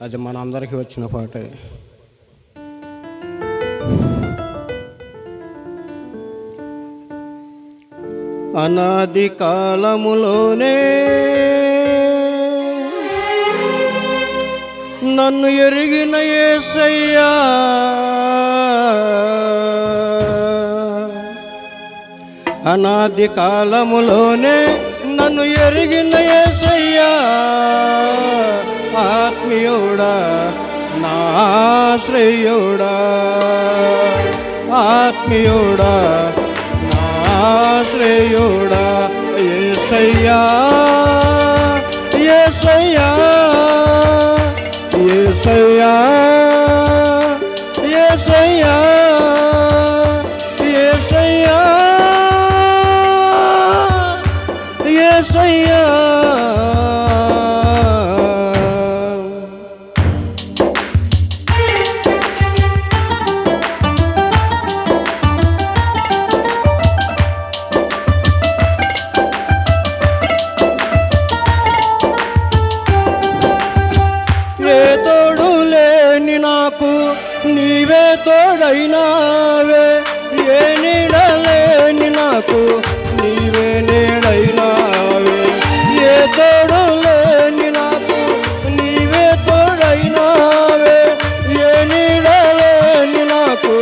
అది మనందరికీ వచ్చిన పాటే. అనాది కాలములోనే నన్ను ఎరిగిన యేసయ్యా, అనాది కాలములోనే నన్ను ఎరిగిన యేసయ్యా, ఆత్మీయుడా నా ఆశ్రయుడా, ఆత్మీయుడా నా ఆశ్రయుడా, యేసయ్యా యేసయ్యా యేసయ్యా యేసయ్యా యేసయ్యా యేసయ్యా. ఏ తోడు లేని నాకు నీవే తోడైనావే, ఏ నీడ లేని నాకు నీవే నీడైనావే, ఏ తోడు లేని నాకు నీవే తోడైనావే, ఏ నీడ లేని నాకు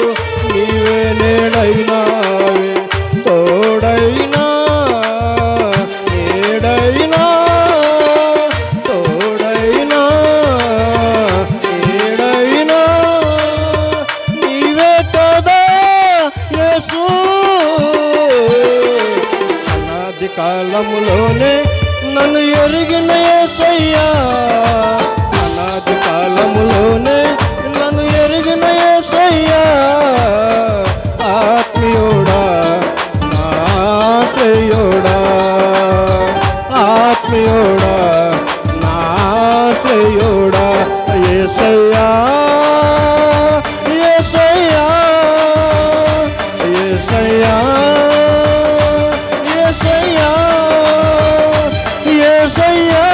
నీవే నీడైనావే, తోడైనా నీడైనా తోడైనా నీడైనా నీవే కదా యేసు. అనాది కాలములోనే నన్ను ఎరిగిన యేసయ్యా, అనాది కాలములోనే నన్ను ఎరిగిన యేసయ్యా, ఆత్మీయుడా నా ఆశ్రయుడా, ఆత్మీయుడా నా ఆశ్రయుడా, యేసయ్యా యేసయ్యా యేసయ్యా యేసయ్యా యేసయ్యా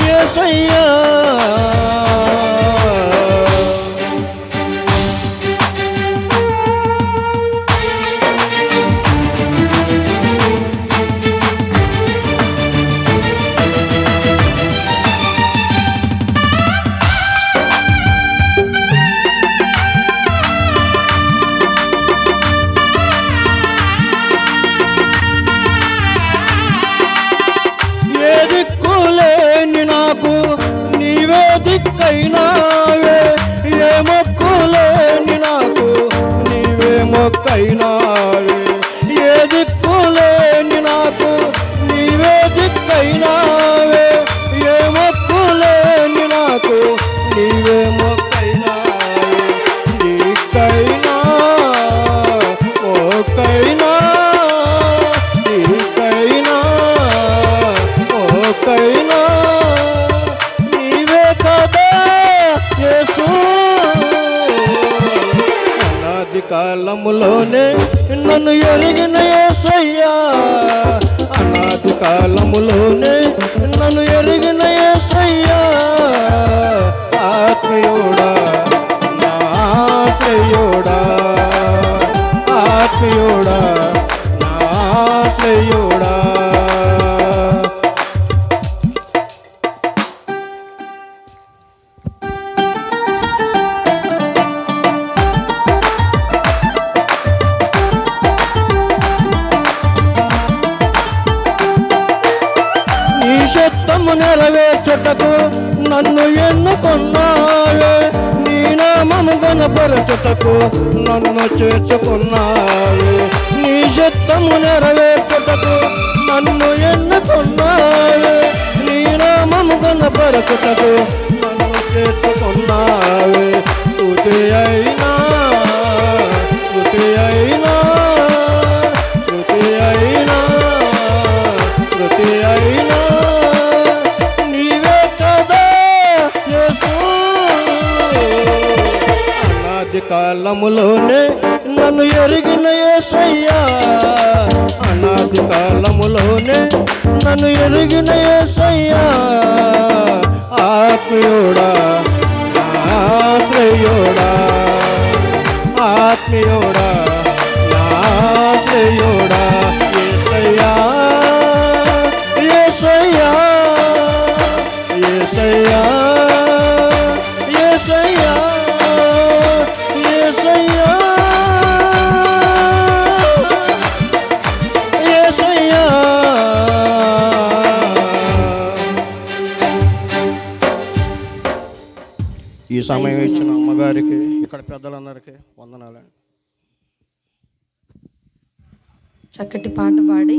యేసయ్యా. ఏ దిక్కులేని నాకు నీవే దిక్కైనావే, ఏ మొక్కులేని నాకు నీవే మొక్కైనావే, ఏ దిక్కులేని నాకు నీవే దిక్కైనావే, ఏ మొక్కులేని నాకు నీవే మొక్కైనావే, దిక్కైనా మొక్కైనా దిక్కైనా మొక్కైనా నీవే కదా యేసు. అనాది కాలములోనే నన్ను ఎరిగిన యేసయ్యా, అనాది కాలములోనే నన్ను ఎరిగిన యేసయ్యా, ఆత్మీయుడా నా ఆశ్రయుడా, ఆత్మీయుడా నా ఆశ్రయుడా. నీ చిత్తము నెరవేర్చుటకు నన్ను ఎన్నుకున్నావే, నీ నామము గణపరచుటకు నన్ను చేర్చుకున్నావే, నీ చిత్తము నెరవేర్చుటకు నన్ను ఎన్నుకున్నావే, నీ నామము గణపరచుటకు నన్ను చేర్చుకున్నావే, స్తుతి అయినా స్తుతి అయినా స్తుతి అయినా స్తుతి అయినా నీవే కదా యేసు. అనాది కాలములోనే నన్ను ఎరిగిన యేసయ్యా, అనాది కాలములోనే నన్ను ఎరిగిన యేసయ్యా, సమయం ఇచ్చిన అమ్మగారికి ఇక్కడ పెద్దలందరికీ వందనాలండి. చక్కటి పాట పాడి